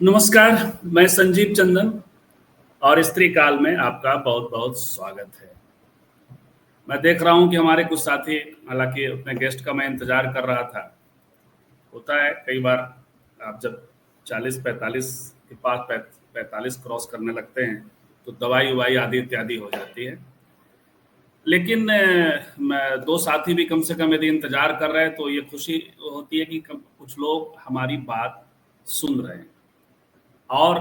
नमस्कार, मैं संजीव चंदन और स्त्री काल में आपका बहुत बहुत स्वागत है। मैं देख रहा हूं कि हमारे कुछ साथी, हालांकि अपने गेस्ट का मैं इंतजार कर रहा था। होता है कई बार, आप जब 40-45 के पास 45 क्रॉस करने लगते हैं तो दवाई उवाई आदि इत्यादि हो जाती है। लेकिन मैं दो साथी भी कम से कम यदि इंतजार कर रहे हैं तो ये खुशी होती है कि कुछ लोग हमारी बात सुन रहे हैं। और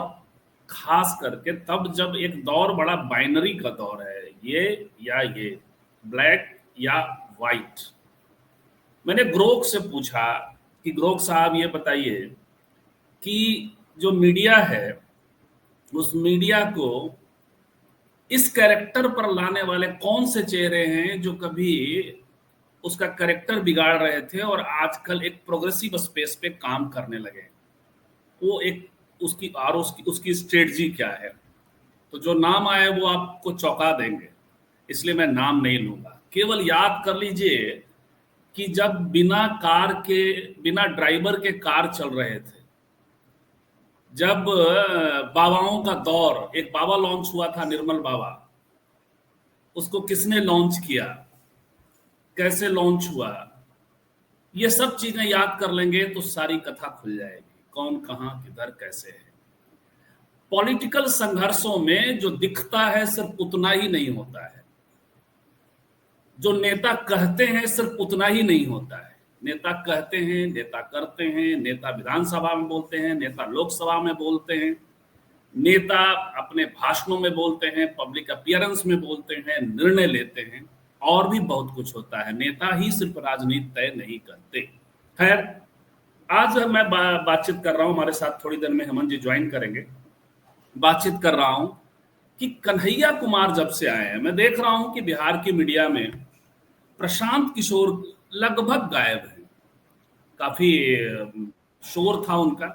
खास करके तब जब एक दौर बड़ा बाइनरी का दौर है, ये या ये, ब्लैक या वाइट। मैंने ग्रोक से पूछा कि ग्रोक साहब ये बताइए कि जो मीडिया है उस मीडिया को इस कैरेक्टर पर लाने वाले कौन से चेहरे हैं जो कभी उसका कैरेक्टर बिगाड़ रहे थे और आजकल एक प्रोग्रेसिव स्पेस पे काम करने लगे। वो एक उसकी और उसकी स्ट्रेटजी क्या है। तो जो नाम आए वो आपको चौंका देंगे, इसलिए मैं नाम नहीं लूंगा। केवल याद कर लीजिए कि जब बिना ड्राइवर के कार चल रहे थे, जब बाबाओं का दौर, एक बाबा लॉन्च हुआ था, निर्मल बाबा। उसको किसने लॉन्च किया, कैसे लॉन्च हुआ, ये सब चीजें याद कर लेंगे तो सारी कथा खुल जाएगी, कौन कहां किधर कैसे है। पॉलिटिकल संघर्षों में जो दिखता है सिर्फ उतना ही नहीं होता है, जो नेता कहते हैं सिर्फ उतना ही नहीं होता है। नेता कहते हैं, नेता करते हैं, नेता विधानसभा में बोलते हैं, नेता लोकसभा में बोलते हैं, नेता अपने भाषणों में बोलते हैं, पब्लिक अपीयरेंस में बोलते हैं, निर्णय लेते हैं, और भी बहुत कुछ होता है। नेता ही सिर्फ राजनीति तय नहीं करते। खैर, आज मैं बातचीत कर रहा हूं, हमारे साथ थोड़ी देर में हेमंत जी ज्वाइन करेंगे। बातचीत कर रहा हूं कि कन्हैया कुमार जब से आए हैं, मैं देख रहा हूं कि बिहार की मीडिया में प्रशांत किशोर लगभग गायब है। काफी शोर था उनका।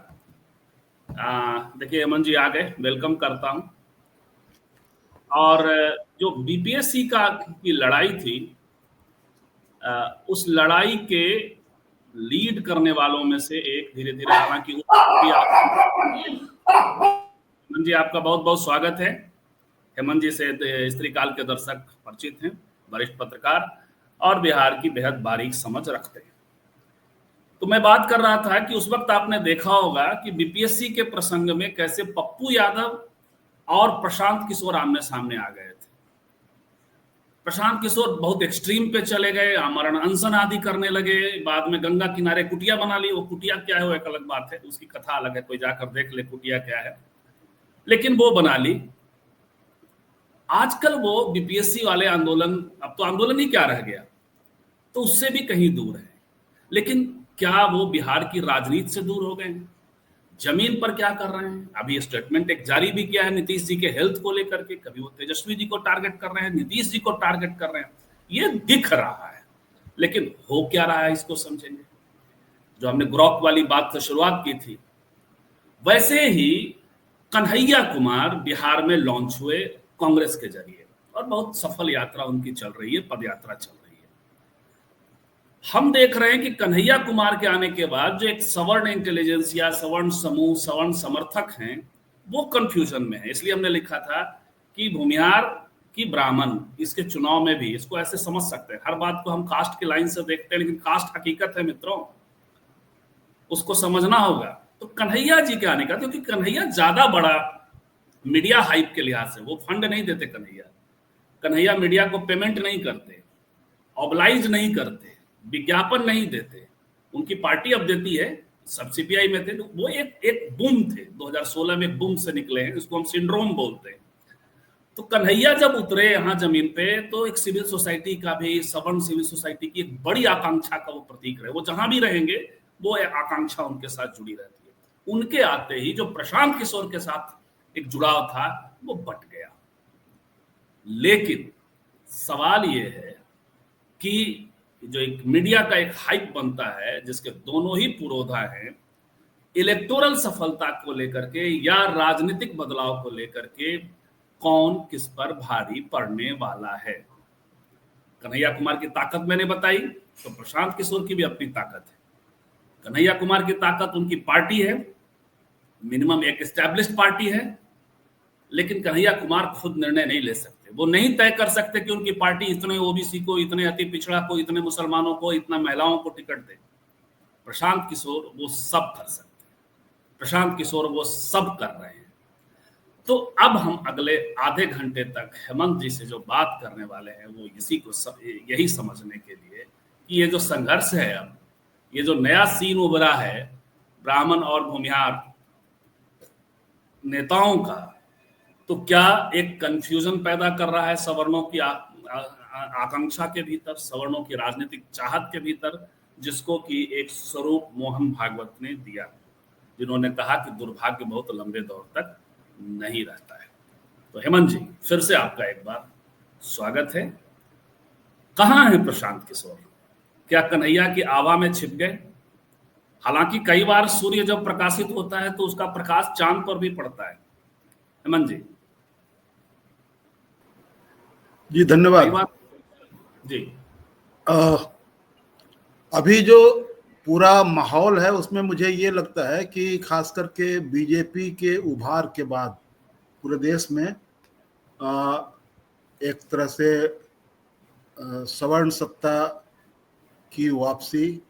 देखिए हेमंत जी आ गए, वेलकम करता हूं। और जो बीपीएससी की लड़ाई थी, उस लड़ाई के लीड करने वालों में से एक, धीरे धीरे हालांकि हेमंत जी आपका बहुत बहुत स्वागत है। हेमंत जी से स्त्री काल के दर्शक परिचित हैं, वरिष्ठ पत्रकार और बिहार की बेहद बारीक समझ रखते हैं। तो मैं बात कर रहा था कि उस वक्त आपने देखा होगा कि बीपीएससी के प्रसंग में कैसे पप्पू यादव और प्रशांत किशोर आमने सामने आ गए थे। प्रशांत किशोर बहुत एक्सट्रीम पे चले गए, आमरण अनशन आदि करने लगे, बाद में गंगा किनारे कुटिया बना ली। वो कुटिया क्या है वो एक अलग बात है, उसकी कथा अलग है, कोई जाकर देख ले कुटिया क्या है, लेकिन वो बना ली। आजकल वो बीपीएससी वाले आंदोलन, अब तो आंदोलन ही क्या रह गया, तो उससे भी कहीं दूर है। लेकिन क्या वो बिहार की राजनीति से दूर हो गए हैं? जमीन पर क्या कर रहे हैं? अभी स्टेटमेंट एक जारी भी किया है नीतीश जी के हेल्थ को लेकर के। कभी वो तेजस्वी जी को टारगेट कर रहे हैं, नीतीश जी को टारगेट कर रहे हैं, ये दिख रहा है। लेकिन हो क्या रहा है इसको समझेंगे। जो हमने ग्रोक वाली बात से शुरुआत की थी, वैसे ही कन्हैया कुमार बिहार में लॉन्च हुए कांग्रेस के जरिए, और बहुत सफल यात्रा उनकी चल रही है, पदयात्रा चल रही है। हम देख रहे हैं कि कन्हैया कुमार के आने के बाद जो एक सवर्ण इंटेलिजेंस या सवर्ण समूह, सवर्ण समर्थक हैं, वो कंफ्यूजन में है। इसलिए हमने लिखा था कि भूमिहार की ब्राह्मण, इसके चुनाव में भी इसको ऐसे समझ सकते हैं। हर बात को हम कास्ट की लाइन से देखते हैं, लेकिन कास्ट हकीकत है मित्रों, उसको समझना होगा। तो कन्हैया जी के आने का, क्योंकि कन्हैया ज्यादा बड़ा मीडिया हाइप के लिहाज से, वो फंड नहीं देते कन्हैया मीडिया को पेमेंट नहीं करते, ऑबलाइज नहीं करते, विज्ञापन नहीं देते। उनकी पार्टी अब देती है, सब सीपीआई में थे, तो वो एक बूम थे, 2016 में बूम से निकले हैं, इसको हम सिंड्रोम बोलते हैं। तो कन्हैया जब उतरे यहाँ जमीन पे, तो एक सिविल सोसाइटी का भी, सवर्ण सिविल सोसाइटी की एक बड़ी आकांक्षा का वो प्रतीक रहे। वो जहां भी रहेंगे वो आकांक्षा उनके साथ जुड़ी रहती है। उनके आते ही जो प्रशांत किशोर के साथ एक जुड़ाव था वो बट गया। लेकिन सवाल ये है कि जो एक मीडिया का एक हाइप बनता है, जिसके दोनों ही पुरोधा हैं, इलेक्टोरल सफलता को लेकर के या राजनीतिक बदलाव को लेकर के, कौन किस पर भारी पड़ने वाला है। कन्हैया कुमार की ताकत मैंने बताई, तो प्रशांत किशोर की भी अपनी ताकत है। कन्हैया कुमार की ताकत उनकी पार्टी है, मिनिमम एक एस्टैब्लिश्ड पार्टी है, लेकिन कन्हैया कुमार खुद निर्णय नहीं ले सकते। वो नहीं तय कर सकते कि उनकी पार्टी इतने ओबीसी को, इतने अति पिछड़ा को, इतने मुसलमानों को, इतना महिलाओं को टिकट दे। प्रशांत किशोर वो सब कर सकते हैं, प्रशांत किशोर वो सब कर रहे हैं। तो अब हम अगले आधे घंटे तक हेमंत जी से जो बात करने वाले हैं वो इसी को यही समझने के लिए कि ये जो संघर्ष है, अब ये जो नया सीन उभरा है ब्राह्मण और भूमिहार नेताओं का, तो क्या एक कंफ्यूजन पैदा कर रहा है सवर्णों की आकांक्षा के भीतर, सवर्णों की राजनीतिक चाहत के भीतर, जिसको कि एक स्वरूप मोहन भागवत ने दिया, जिन्होंने कहा कि दुर्भाग्य बहुत लंबे दौर तक नहीं रहता है। तो हेमंत जी, फिर से आपका एक बार स्वागत है। कहाँ है प्रशांत किशोर? क्या कन्हैया की आभा में छिप गए? हालांकि कई बार सूर्य जब प्रकाशित होता है तो उसका प्रकाश चांद पर भी पड़ता है। हेमंत जी। जी धन्यवाद जी। अभी जो पूरा माहौल है उसमें मुझे ये लगता है कि खास करके बीजेपी के उभार के बाद पूरे देश में एक तरह से सवर्ण सत्ता की वापसी,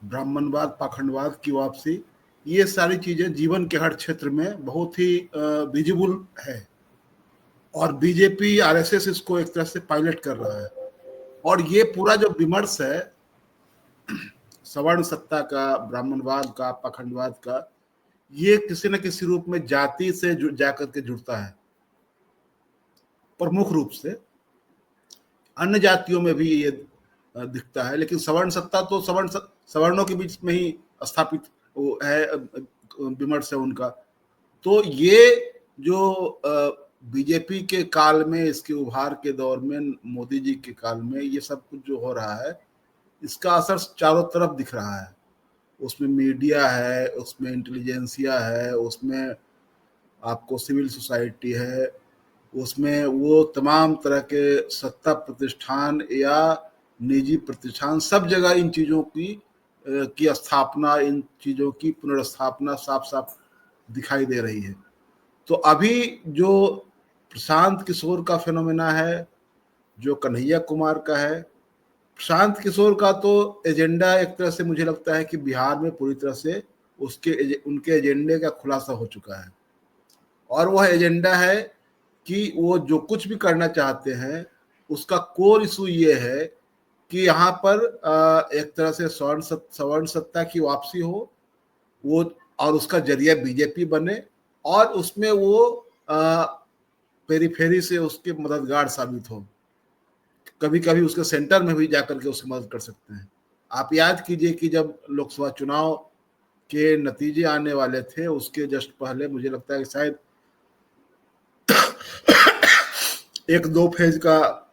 ब्राह्मणवाद, पाखंडवाद की वापसी, ये सारी चीजें जीवन के हर क्षेत्र में बहुत ही विजिबल है। और बीजेपी आरएसएस इसको एक तरह से पायलट कर रहा है। और ये पूरा जो विमर्श है सवर्ण सत्ता का, ब्राह्मणवाद का, पाखंडवाद का, ये किसी न किसी रूप में जाति से जाकर के जुड़ता है। प्रमुख रूप से अन्य जातियों में भी ये दिखता है, लेकिन सवर्ण सत्ता तो सवर्णों के बीच में ही स्थापित है, विमर्श है उनका। तो ये जो बीजेपी के काल में, इसके उभार के दौर में, मोदी जी के काल में ये सब कुछ जो हो रहा है, इसका असर चारों तरफ दिख रहा है। उसमें मीडिया है, उसमें इंटेलिजेंसिया है, उसमें आपको सिविल सोसाइटी है, उसमें वो तमाम तरह के सत्ता प्रतिष्ठान या निजी प्रतिष्ठान, सब जगह इन चीज़ों की स्थापना, इन चीज़ों की पुनर्स्थापना साफ साफ दिखाई दे रही है। तो अभी जो प्रशांत किशोर का फेनोमेना है, जो कन्हैया कुमार का है, प्रशांत किशोर का तो एजेंडा एक तरह से मुझे लगता है कि बिहार में पूरी तरह से उनके एजेंडे का खुलासा हो चुका है। और वह एजेंडा है कि वो जो कुछ भी करना चाहते हैं उसका कोर इशू ये है कि यहाँ पर एक तरह से सवर्ण सत्ता की वापसी हो, वो, और उसका जरिया बीजेपी बने, और उसमें वो पेरीफेरी से उसके मददगार साबित हो। कभी कभी उसके सेंटर में भी जाकर के उसकी मदद कर सकते हैं। आप याद कीजिए कि जब लोकसभा चुनाव के नतीजे आने वाले थे, उसके जस्ट पहले मुझे लगता है कि शायद 1-2 फेज का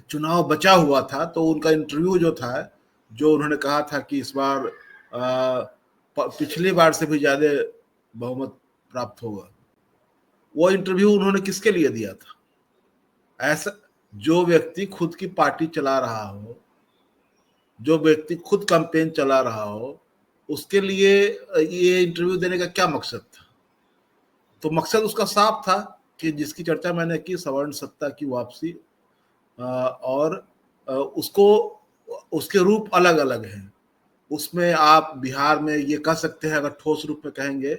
चुनाव बचा हुआ था, तो उनका इंटरव्यू जो था, जो उन्होंने कहा था कि इस बार पिछली बार से भी ज्यादा बहुमत प्राप्त होगा, वो इंटरव्यू उन्होंने किसके लिए दिया था? ऐसा जो व्यक्ति खुद की पार्टी चला रहा हो, जो व्यक्ति खुद कैंपेन चला रहा हो, उसके लिए ये इंटरव्यू देने का क्या मकसद था? तो मकसद उसका साफ था कि जिसकी चर्चा मैंने की, सवर्ण सत्ता की वापसी, और उसको, उसके रूप अलग अलग हैं। उसमें आप बिहार में ये कह सकते हैं, अगर ठोस रूप में कहेंगे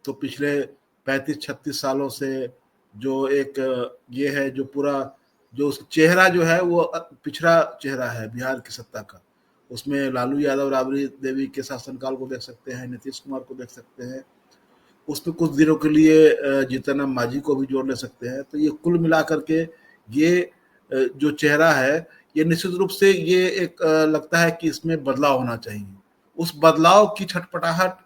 तो पिछले 35-36 सालों से जो एक ये है, जो पूरा जो चेहरा जो है वो पिछड़ा चेहरा है बिहार की सत्ता का। उसमें लालू यादव, राबड़ी देवी के शासनकाल को देख सकते हैं, नीतीश कुमार को देख सकते हैं, उसमें कुछ दिनों के लिए जीतन राम मांझी को भी जोड़ ले सकते हैं। तो ये कुल मिलाकर के ये जो चेहरा है, ये निश्चित रूप से ये एक लगता है कि इसमें बदलाव होना चाहिए। उस बदलाव की छटपटाहट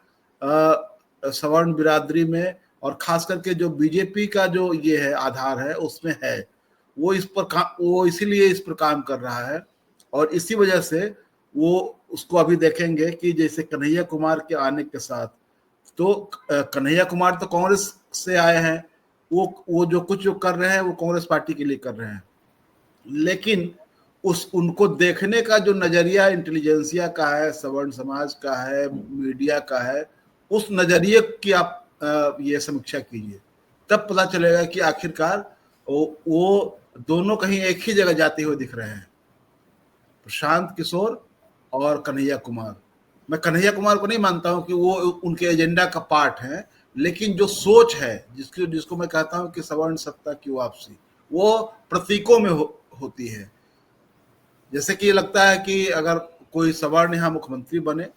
सवर्ण बिरादरी में, और खास करके जो बीजेपी का जो ये है आधार है, उसमें है। वो इसीलिए इस पर काम कर रहा है, और इसी वजह से वो उसको अभी देखेंगे कि जैसे कन्हैया कुमार के आने के साथ, तो कन्हैया कुमार तो कांग्रेस से आए हैं, वो जो कुछ जो कर रहे हैं वो कांग्रेस पार्टी के लिए कर रहे हैं, लेकिन उनको देखने का जो नजरिया इंटेलिजेंसिया का है, सवर्ण समाज का है, मीडिया का है, उस नजरिए की आप ये समीक्षा कीजिए, तब पता चलेगा कि आखिरकार वो दोनों कहीं एक ही जगह जाते हुए दिख रहे हैं, प्रशांत किशोर और कन्हैया कुमार। मैं कन्हैया कुमार को नहीं मानता हूं कि वो उनके एजेंडा का पार्ट है, लेकिन जो सोच है जिसको मैं कहता हूं कि सवर्ण सत्ता की वापसी, वो प्रतीकों में होती है। जैसे कि ये लगता है कि अगर कोई सवर्ण यहाँ मुख्यमंत्री बने,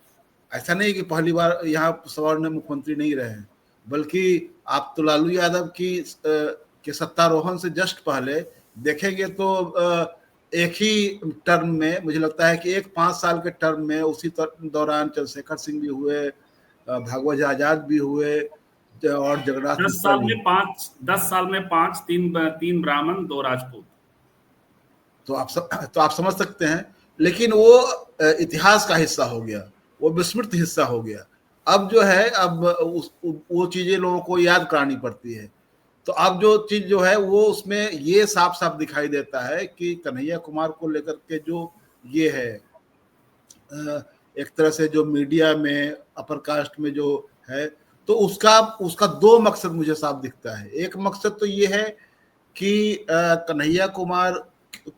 ऐसा नहीं कि पहली बार यहाँ सवर्ण मुख्यमंत्री नहीं रहे हैं, बल्कि आप तो लालू यादव के सत्तारोहण से जस्ट पहले देखेंगे तो एक ही टर्म में, मुझे लगता है कि एक 5 साल के टर्म में उसी दौरान चंद्रशेखर सिंह भी हुए, भागवत आजाद भी हुए और जगन्नाथ 10 साल में 5, 3 ब्राह्मण 2 राजपूत। तो आप समझ सकते हैं। लेकिन वो इतिहास का हिस्सा हो गया, वो विस्मृत हिस्सा हो गया। अब जो है, अब वो चीजें लोगों को याद करानी पड़ती है। तो अब जो चीज जो है वो उसमें ये साफ साफ दिखाई देता है कि कन्हैया कुमार को लेकर के जो ये है, एक तरह से जो मीडिया में अपर कास्ट में जो है, तो उसका 2 मकसद मुझे साफ दिखता है। एक मकसद तो ये है कि कन्हैया कुमार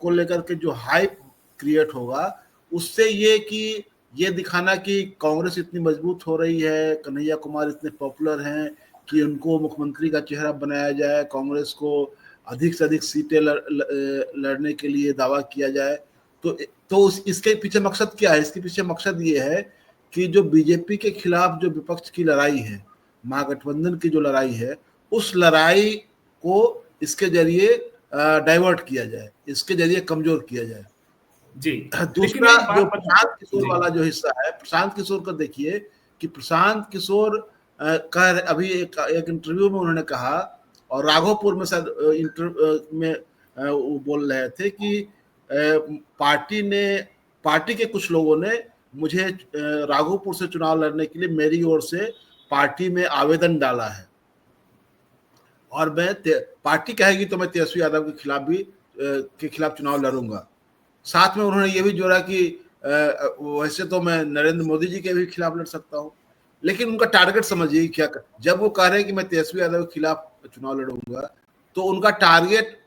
को लेकर के जो हाइप क्रिएट होगा, उससे ये कि ये दिखाना कि कांग्रेस इतनी मजबूत हो रही है, कन्हैया कुमार इतने पॉपुलर हैं कि उनको मुख्यमंत्री का चेहरा बनाया जाए, कांग्रेस को अधिक से अधिक सीटें लड़ने के लिए दावा किया जाए। तो इसके पीछे मकसद क्या है? इसके पीछे मकसद ये है कि जो बीजेपी के खिलाफ जो विपक्ष की लड़ाई है, महागठबंधन की जो लड़ाई है, उस लड़ाई को इसके जरिए डाइवर्ट किया जाए, इसके जरिए कमजोर किया जाए जी। दूसरा जो प्रशांत किशोर वाला जो हिस्सा है, प्रशांत किशोर का देखिए कि प्रशांत किशोर का अभी एक इंटरव्यू में उन्होंने कहा, और राघोपुर में शायद इंटरव्यू में वो बोल रहे थे कि पार्टी के कुछ लोगों ने मुझे राघोपुर से चुनाव लड़ने के लिए मेरी ओर से पार्टी में आवेदन डाला है, और मैं पार्टी कहेगी तो मैं तेजस्वी यादव के खिलाफ चुनाव लड़ूंगा। साथ में उन्होंने ये भी जोड़ा कि वैसे तो मैं नरेंद्र मोदी जी के भी खिलाफ लड़ सकता हूँ, लेकिन उनका टारगेट समझिए क्या जब वो कह रहे हैं कि मैं तेजस्वी यादव के खिलाफ चुनाव लड़ूंगा, तो उनका टारगेट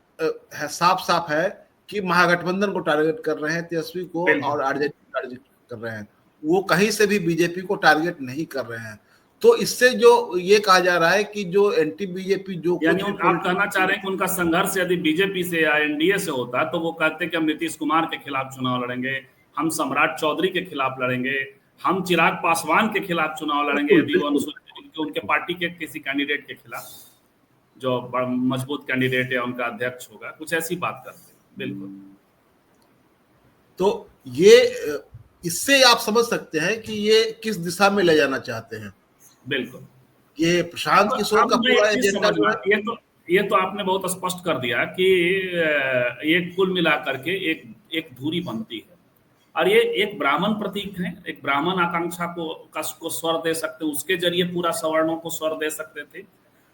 साफ है कि महागठबंधन को टारगेट कर रहे हैं, तेजस्वी को और आरजेडी को टारगेट कर रहे हैं। वो कहीं से भी बीजेपी को टारगेट नहीं कर रहे हैं। तो इससे जो ये कहा जा रहा है कि जो एंटी बीजेपी जो यानी आप कहना चाह रहे हैं कि उनका संघर्ष यदि बीजेपी से या एनडीए से होता तो वो कहते कि हम नीतीश कुमार के खिलाफ चुनाव लड़ेंगे, हम सम्राट चौधरी के खिलाफ लड़ेंगे, हम चिराग पासवान के खिलाफ चुनाव लड़ेंगे यदि वो उनके पार्टी के किसी कैंडिडेट के खिलाफ जो बड़ा मजबूत कैंडिडेट है उनका अध्यक्ष होगा, कुछ ऐसी बात करते हैं। बिल्कुल। तो ये इससे आप समझ सकते हैं कि ये किस दिशा में ले जाना चाहते हैं। बिल्कुल। ये प्रशांत किशोर का पूरा एजेंडा जो है, ये तो आपने बहुत स्पष्ट कर दिया कि ये कुल मिलाकर के एक धुरी बनती है, और ये एक ब्राह्मण प्रतीक है, एक ब्राह्मण आकांक्षा को स्वर दे सकते, उसके जरिए पूरा सवर्णों को स्वर दे सकते थे।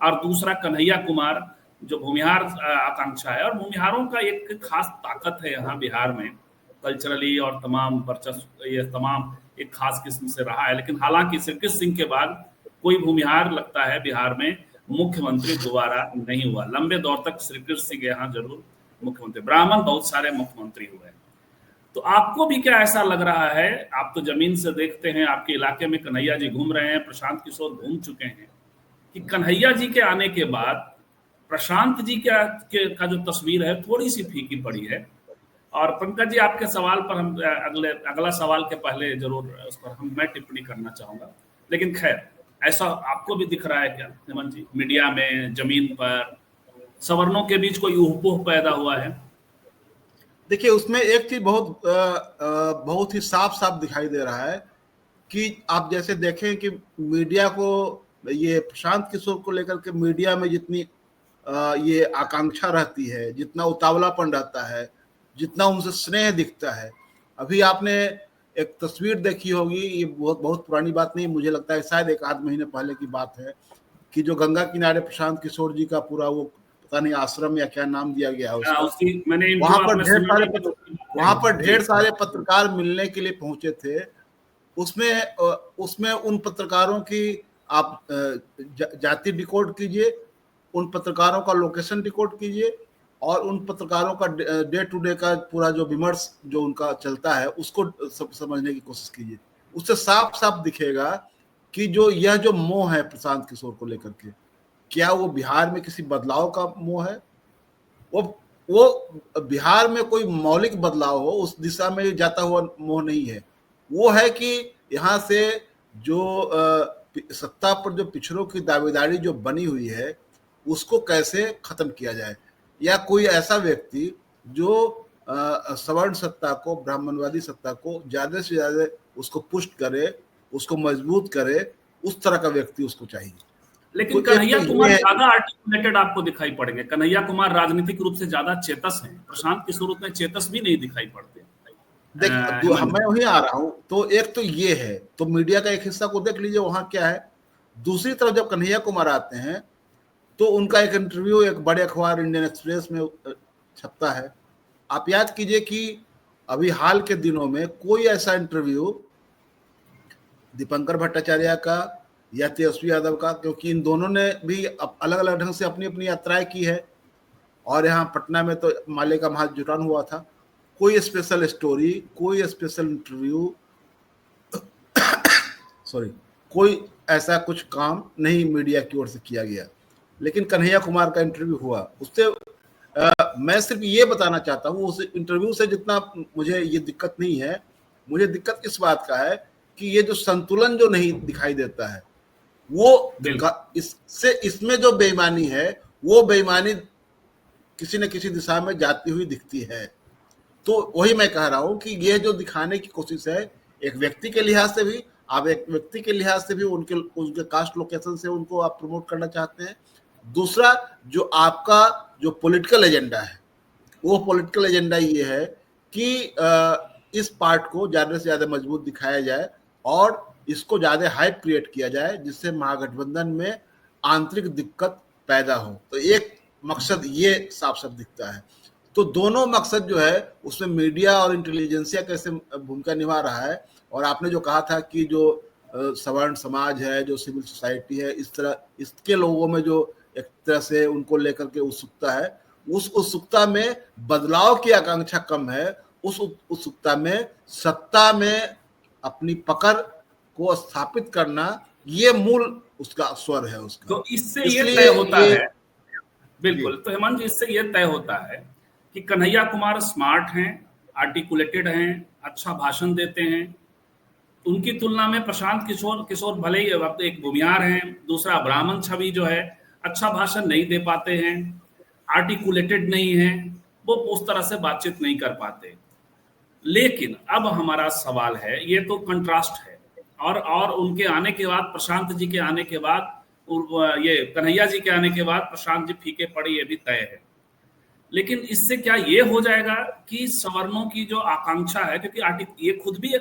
और दूसरा कन्हैया कुमार जो भूमिहार आकांक्षा है, और भूमिहारों का एक खास ताकत है यहाँ बिहार में, कल्चरली और तमाम वर्चस्व, ये तमाम एक खास किस्म से रहा है। लेकिन हालांकि श्रीकृष्ण सिंह के बाद कोई भूमिहार लगता है बिहार में मुख्यमंत्री दोबारा नहीं हुआ। लंबे दौर तक श्रीकृष्ण सिंह यहाँ जरूर मुख्यमंत्री, ब्राह्मण बहुत सारे मुख्यमंत्री हुए। तो आपको भी क्या ऐसा लग रहा है, आप तो जमीन से देखते हैं, आपके इलाके में कन्हैया जी घूम रहे हैं, प्रशांत किशोर घूम चुके हैं, कि कन्हैया जी के आने के बाद प्रशांत जी का जो तस्वीर है थोड़ी सी फीकी पड़ी है? और पंकज जी, आपके सवाल पर हम अगला सवाल के पहले जरूर उस पर मैं टिप्पणी करना चाहूंगा, लेकिन खैर ऐसा आपको भी दिख रहा है क्या हेमंत जी, मीडिया में, जमीन पर सवर्णों के बीच कोई ऊह-पोह पैदा हुआ है? देखिए, उसमें एक चीज बहुत ही साफ दिखाई दे रहा है कि आप जैसे देखें कि मीडिया को, ये प्रशांत किशोर को लेकर के मीडिया में जितनी ये आकांक्षा रहती है, जितना उतावलापन रहता है, जितना उनसे स्नेह दिखता है। अभी आपने एक तस्वीर देखी होगी, ये बहुत पुरानी बात नहीं, मुझे लगता है शायद 1 आध महीने पहले की बात है, कि जो गंगा किनारे प्रशांत किशोर जी का पूरा वो पता नहीं आश्रम या क्या नाम दिया गया है उसका, वहां पर ढेर सारे पत्रकार मिलने के लिए पहुंचे थे। उसमें उन पत्रकारों की आप जाति डिकोड कीजिए, उन पत्रकारों का लोकेशन डिकोड कीजिए और उन पत्रकारों का डे टू डे का पूरा जो विमर्श जो उनका चलता है उसको समझने की कोशिश कीजिए। उससे साफ साफ दिखेगा कि यह जो मोह है प्रशांत किशोर को लेकर के, क्या वो बिहार में किसी बदलाव का मोह है? वो बिहार में कोई मौलिक बदलाव हो उस दिशा में जाता हुआ मोह नहीं है। वो है कि यहाँ से जो सत्ता पर जो पिछड़ों की दावेदारी जो बनी हुई है उसको कैसे खत्म किया जाए, या कोई ऐसा व्यक्ति जो सवर्ण सत्ता को, ब्राह्मणवादी सत्ता को ज्यादा से ज्यादा उसको पुष्ट करे, उसको मजबूत करे, उस तरह का व्यक्ति उसको चाहिए। लेकिन कन्हैया कुमार ज्यादा आर्टिकुलेटेड आपको दिखाई पड़ेंगे। कन्हैया कुमार राजनीतिक रूप से ज्यादा चेतस हैं, प्रशांत किशोर उतने चेतस भी नहीं दिखाई पड़ते। देख, मैं वहीं आ रहा हूं। तो एक तो ये है, तो मीडिया का एक हिस्सा को देख लीजिए वहां क्या है। दूसरी तरफ जब कन्हैया कुमार आते हैं तो उनका एक इंटरव्यू एक बड़े अखबार इंडियन एक्सप्रेस में छपता है। आप याद कीजिए कि अभी हाल के दिनों में कोई ऐसा इंटरव्यू दीपंकर भट्टाचार्य का या तेजस्वी यादव का, क्योंकि इन दोनों ने भी अलग अलग ढंग से अपनी अपनी यात्राएं की है और यहाँ पटना में तो माले का महाजुटान हुआ था। कोई स्पेशल स्टोरी, कोई स्पेशल इंटरव्यू सॉरी, कोई ऐसा कुछ काम नहीं मीडिया की ओर से किया गया। लेकिन कन्हैया कुमार का इंटरव्यू हुआ, उससे मैं सिर्फ ये बताना चाहता हूँ, उस इंटरव्यू से जितना मुझे ये दिक्कत नहीं है, मुझे दिक्कत इस बात का है कि ये जो संतुलन जो नहीं दिखाई देता है वो इससे, इसमें जो बेईमानी है वो बेईमानी किसी न किसी दिशा में जाती हुई दिखती है। तो वही मैं कह रहा हूं कि ये जो दिखाने की कोशिश है, एक व्यक्ति के लिहाज से भी, आप एक व्यक्ति के लिहाज से भी उनके कास्ट लोकेशन से उनको आप प्रमोट करना चाहते हैं। दूसरा, जो आपका जो पॉलिटिकल एजेंडा है, वो पॉलिटिकल एजेंडा ये है कि इस पार्ट को ज्यादा से ज्यादा मजबूत दिखाया जाए और इसको ज्यादा हाइप क्रिएट किया जाए जिससे महागठबंधन में आंतरिक दिक्कत पैदा हो। तो एक मकसद ये साफ साफ दिखता है। तो दोनों मकसद जो है उसमें मीडिया और इंटेलिजेंसिया कैसे भूमिका निभा रहा है। और आपने जो कहा था कि जो सवर्ण समाज है, जो सिविल सोसाइटी है, इस तरह इसके लोगों में जो एक तरह से उनको लेकर के उत्सुकता है, उस उत्सुकता में बदलाव की आकांक्षा कम है, उस उत्सुकता में सत्ता में अपनी पकड़ को स्थापित करना, ये मूल उसका स्वर है उसका। तो इससे ये तय होता है, बिल्कुल, तो हेमंत जी इससे ये तय होता है कि कन्हैया कुमार स्मार्ट हैं, आर्टिकुलेटेड हैं, अच्छा भाषण देते हैं। उनकी तुलना में प्रशांत किशोर भले ही एक भूमिहार हैं, दूसरा ब्राह्मण छवि जो है, अच्छा भाषण नहीं दे पाते हैं, आर्टिकुलेटेड नहीं है, वो उस तरह से बातचीत नहीं कर पाते। लेकिन अब हमारा सवाल है, ये तो कंट्रास्ट है, और उनके आने के बाद, प्रशांत जी के आने के बाद, ये कन्हैया जी के आने के बाद प्रशांत जी फीके पड़े, ये भी तय है। लेकिन इससे क्या ये हो जाएगा कि सवर्णों की जो आकांक्षा है, क्योंकि ये खुद भी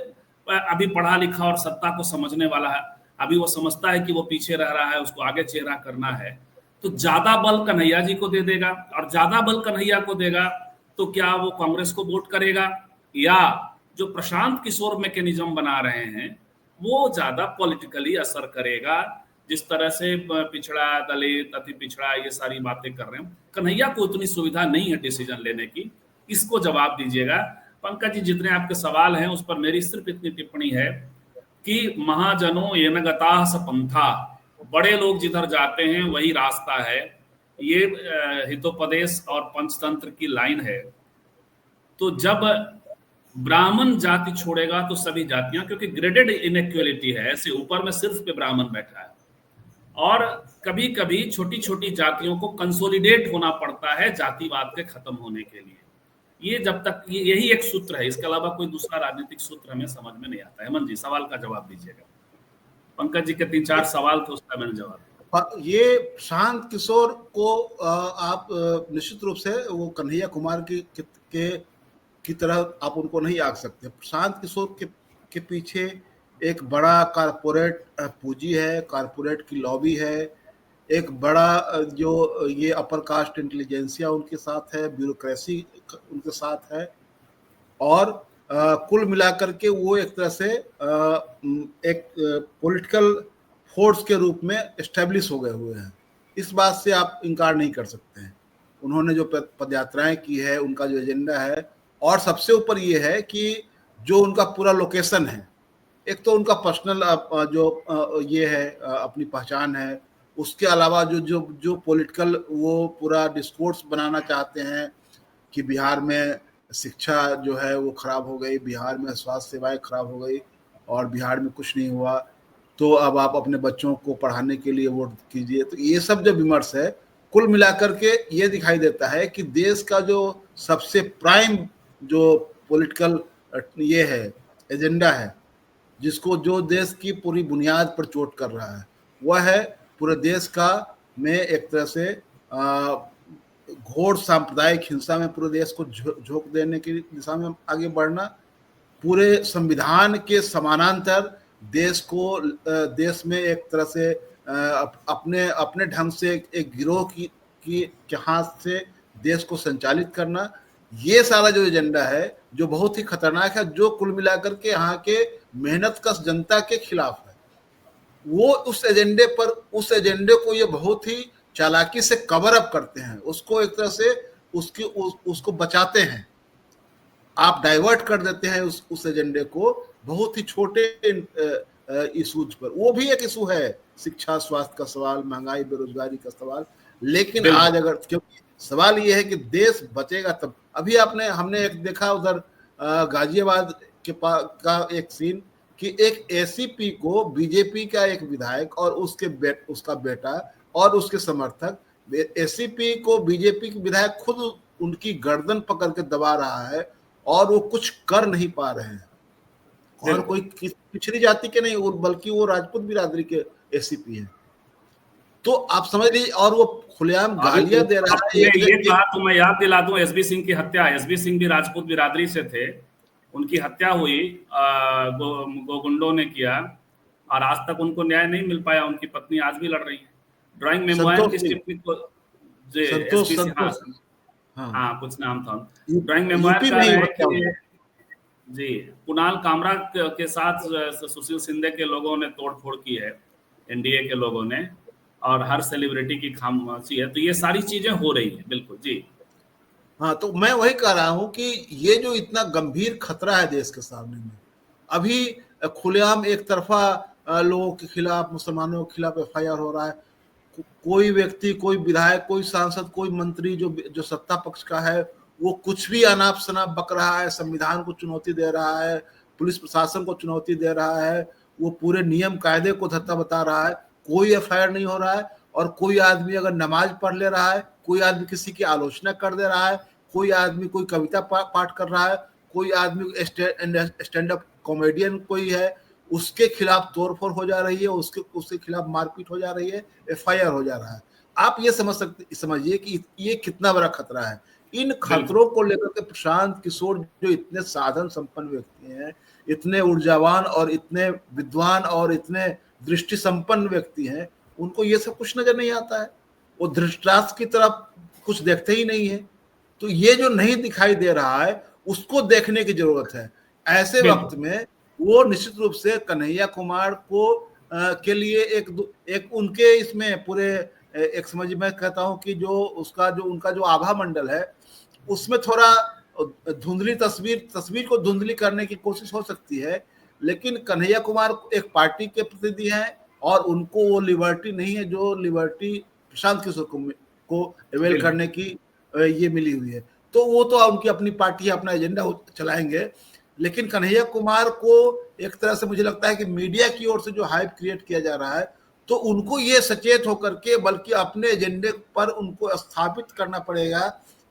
अभी पढ़ा लिखा और सत्ता को समझने वाला है, अभी वो समझता है कि वो पीछे रह रहा है, उसको आगे चेहरा करना है, तो ज्यादा बल कन्हैया जी को दे देगा। और ज्यादा बल कन्हैया को देगा तो क्या वो कांग्रेस को वोट करेगा, या जो प्रशांत किशोर मैकेनिज्म बना रहे हैं वो ज्यादा पॉलिटिकली असर करेगा। जिस तरह से पिछड़ा, दलित, अति पिछड़ा, ये सारी बातें कर रहे हैं, कन्हैया को उतनी सुविधा नहीं है डिसीजन लेने की। इसको जवाब दीजिएगा। पंकज जी, जितने आपके सवाल हैं उस पर मेरी सिर्फ इतनी टिप्पणी है कि महाजनों येनगताः स पंथा, बड़े लोग जिधर जाते हैं वही रास्ता है, ये हितोपदेश और पंचतंत्र की लाइन है। तो जब ब्राह्मण जाति छोड़ेगा तो सभी जातियां, क्योंकि ग्रेडेड इनइक्वालिटी है, ऐसे ऊपर में सिर्फ पे ब्राह्मण बैठा है, और कभी कभी छोटी छोटी जातियों को कंसोलिडेट होना पड़ता है जातिवाद के खत्म होने के लिए। ये जब तक यही एक सूत्र है, इसके अलावा कोई दूसरा राजनीतिक सूत्र हमें समझ में नहीं आता है। हेमंत जी, सवाल का जवाब दीजिएगा। पंकज जी के 3-4 सवाल थे, उसका मैंने जवाब। ये प्रशांत किशोर को आप निश्चित रूप से वो कन्हैया कुमार की तरह आप उनको नहीं आंक सकते। प्रशांत किशोर के पीछे एक बड़ा कारपोरेट पूंजी है, कारपोरेट की लॉबी है, एक बड़ा जो ये अपर कास्ट इंटेलिजेंसिया उनके साथ है, ब्यूरोक्रेसी उनके साथ है, और कुल मिलाकर के वो एक तरह से एक पॉलिटिकल फोर्स के रूप में एस्टेब्लिश हो गए हुए हैं। इस बात से आप इनकार नहीं कर सकते हैं। उन्होंने जो पदयात्राएं की है, उनका जो एजेंडा है, और सबसे ऊपर ये है कि जो उनका पूरा लोकेशन है, एक तो उनका पर्सनल जो ये है अपनी पहचान है, उसके अलावा जो जो जो पॉलिटिकल वो पूरा डिस्कोर्स बनाना चाहते हैं कि बिहार में शिक्षा जो है वो खराब हो गई, बिहार में स्वास्थ्य सेवाएं खराब हो गई और बिहार में कुछ नहीं हुआ, तो अब आप अपने बच्चों को पढ़ाने के लिए वोट कीजिए। तो ये सब जो विमर्श है, कुल मिलाकर के ये दिखाई देता है कि देश का जो सबसे प्राइम जो पॉलिटिकल ये है एजेंडा है, जिसको जो देश की पूरी बुनियाद पर चोट कर रहा है, वह है पूरे देश का में एक तरह से घोर सांप्रदायिक हिंसा में पूरे देश को झोंक देने की दिशा में आगे बढ़ना, पूरे संविधान के समानांतर देश को देश में एक तरह से अपने अपने ढंग से एक गिरोह के हाथ से देश को संचालित करना, ये सारा जो एजेंडा है जो बहुत ही खतरनाक है, जो कुल मिलाकर के यहाँ के मेहनतकश जनता के खिलाफ है। वो उस एजेंडे को ये बहुत ही चालाकी से कवर अप करते हैं, उसको एक तरह से उसको बचाते हैं, आप डाइवर्ट कर देते हैं उस एजेंडे को बहुत ही छोटे इशूज पर। वो भी एक इशू है, शिक्षा स्वास्थ्य का सवाल, महंगाई बेरोजगारी का सवाल, लेकिन आज अगर क्योंकि सवाल ये है कि देश बचेगा तब। अभी हमने एक देखा उधर गाजियाबाद का एक सीन कि एक एसीपी को बीजेपी का एक विधायक और उसका बेटा और उसके समर्थक, एसीपी को बीजेपी के विधायक खुद उनकी गर्दन पकड़ के दबा रहा है और वो कुछ कर नहीं पा रहे हैं, और कोई पिछड़ी जाति के नहीं बल्कि वो राजपूत बिरादरी के एसीपी है। तो आप समझ लीजिए, और वो खुलेआम गालियां दे रहा है। ये कहा तो मैं याद दिला दूं, एसबी सिंह की हत्या, एसबी सिंह भी राजपूत बिरादरी से थे, उनकी हत्या हुई गोगुंडों ने किया और आज तक उनको न्याय नहीं मिल पाया। उनकी पत्नी आज भी लड़ रही है। ड्राइंग मेमोयर की टिप्पणी को हाँ कुछ नाम था, ड्राइंग मेमोयर कह रहे हैं कि जी कुणाल कामरा के साथ सुशील शिंदे के लोगों ने तोड़फोड़ की है, एनडीए के लोगों ने, और हर सेलिब्रिटी की खामोशी है। तो ये सारी चीजें हो रही है। बिल्कुल जी हाँ, तो मैं वही कह रहा हूं कि ये जो इतना गंभीर खतरा है देश के सामने में, अभी खुलेआम एक तरफा लोगों के खिलाफ, मुसलमानों के खिलाफ एफआईआर हो रहा है। कोई व्यक्ति, कोई विधायक, कोई सांसद, कोई मंत्री जो सत्ता पक्ष का है, वो कुछ भी अनाप शनाप बक रहा है, संविधान को चुनौती दे रहा है, पुलिस प्रशासन को चुनौती दे रहा है, वो पूरे नियम कायदे को धत्ता बता रहा है, कोई एफआईआर नहीं हो रहा है। और कोई आदमी अगर नमाज पढ़ ले रहा है, कोई आदमी किसी की आलोचना कर दे रहा है, कोई आदमी कोई कविता पाठ कर रहा है, कोई आदमी स्टैंड अप कॉमेडियन कोई है, उसके खिलाफ तोड़फोड़ हो जा रही है, उसके खिलाफ मारपीट हो जा रही है, एफआईआर हो जा रहा है। आप ये समझिए कि ये कितना बड़ा खतरा है। इन खतरों को लेकर के प्रशांत किशोर जो इतने साधन संपन्न व्यक्ति हैं, इतने ऊर्जावान और इतने विद्वान और इतने दृष्टि संपन्न व्यक्ति हैं, उनको ये सब कुछ नजर नहीं आता है। वो धृतराष्ट्र की तरफ कुछ देखते ही नहीं है। तो ये जो नहीं दिखाई दे रहा है, उसको देखने की जरूरत है। ऐसे वक्त में वो निश्चित रूप से कन्हैया कुमार को के लिए एक उनके इसमें पूरे एक समझ, मैं कहता हूं कि उनका जो आभा मंडल है, उसमें थोड़ा धुंधली तस्वीर को धुंधली करने की कोशिश हो सकती है। लेकिन कन्हैया कुमार एक पार्टी के प्रतिनिधि हैं और उनको वो लिबर्टी नहीं है जो लिबर्टी प्रशांत किशोर को अवेल करने की ये मिली हुई है। तो वो तो उनकी अपनी पार्टी अपना एजेंडा चलाएंगे, लेकिन कन्हैया कुमार को एक तरह से मुझे लगता है कि मीडिया की ओर से जो हाइप क्रिएट किया जा रहा है, तो उनको ये सचेत होकर के बल्कि अपने एजेंडे पर उनको स्थापित करना पड़ेगा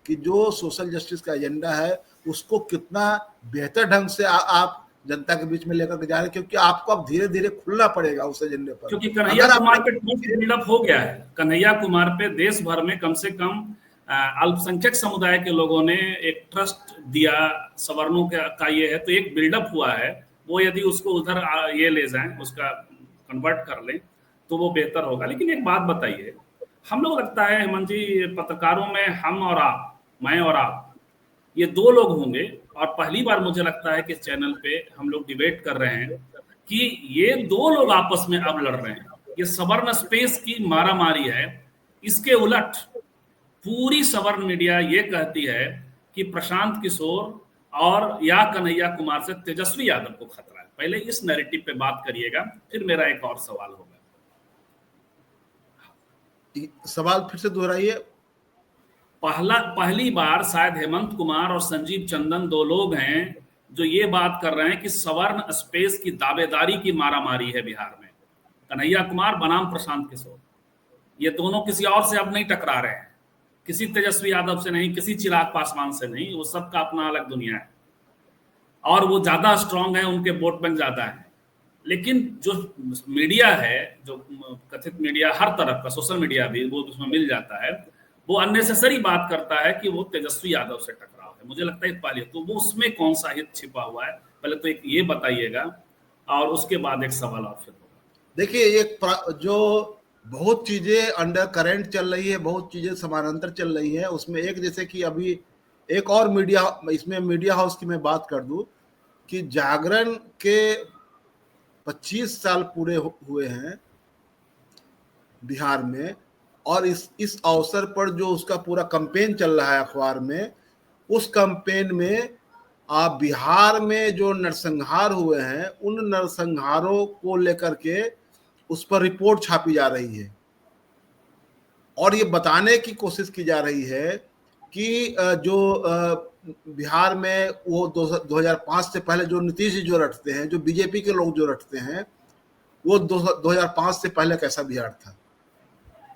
कि जो सोशल जस्टिस का एजेंडा है उसको कितना बेहतर ढंग से आप जनता के बीच में लेकर के जा रहे हैं, क्योंकि आपको अब धीरे धीरे खुलना पड़ेगा उस एजेंडे पर। क्योंकि कन्हैया कुमार पे बिल्डअप हो गया है। कन्हैया कुमार पे देश भर में कम से कम अल्पसंख्यक समुदाय के लोगों ने एक ट्रस्ट दिया, सवर्णों का ये है, तो एक बिल्डअप हुआ है। वो यदि उसको उधर ये ले जाएं, उसका कन्वर्ट कर लें, तो वो बेहतर होगा। लेकिन एक बात बताइए, हम लोग लगता है हेमंत जी, पत्रकारों में हम और आप, मैं और आप, ये दो लोग होंगे, और पहली बार मुझे लगता है कि चैनल पे हम लोग डिबेट कर रहे हैं कि ये दो लोग आपस में अब लड़ रहे हैं। ये सवर्ण स्पेस की मारामारी है। इसके उलट पूरी सवर्ण मीडिया ये कहती है कि प्रशांत किशोर और या कन्हैया कुमार से तेजस्वी यादव को खतरा है। पहले इस नैरेटिव पे बात करिएगा, फिर मेरा एक और सवाल होगा। सवाल फिर से दोहराइए। पहली बार शायद हेमंत कुमार और संजीव चंदन दो लोग हैं जो ये बात कर रहे हैं कि सवर्ण स्पेस की दावेदारी की मारामारी है बिहार में। कन्हैया कुमार बनाम प्रशांत किशोर, ये दोनों किसी और से अब नहीं टकरा रहे हैं, किसी तेजस्वी यादव से नहीं, किसी चिराग पासवान से नहीं, वो सबका अपना अलग दुनिया है और वो ज्यादा स्ट्रांग है, उनके वोट बैंक ज्यादा है। लेकिन जो मीडिया है, जो कथित मीडिया हर तरफ का, सोशल मीडिया भी वो उसमें मिल जाता है, वो अननेसेसरी बात करता है कि वो तेजस्वी यादव से टकराव है। मुझे लगता है पहले तो वो उसमें कौन सा हित छिपा हुआ है, पहले तो एक ये बताइएगा और उसके बाद एक सवाल और फिर होगा। देखिए, एक जो बहुत चीजें अंडर करंट चल रही है, बहुत चीजें समानांतर चल रही है, उसमें एक जैसे कि अभी एक और मीडिया, इसमें मीडिया हाउस की मैं बात कर दूं कि जागरण के 25 साल पूरे हुए हैं बिहार में, और इस अवसर पर जो उसका पूरा कैंपेन चल रहा है अखबार में, उस कैंपेन में आप बिहार में जो नरसंहार हुए हैं उन नरसंहारों को लेकर के उस पर रिपोर्ट छापी जा रही है और ये बताने की कोशिश की जा रही है कि जो बिहार में वो 2005 से पहले जो नीतीश जी जो रटते हैं, जो बीजेपी के लोग जो रटते हैं, वो 2005 से पहले कैसा बिहार था।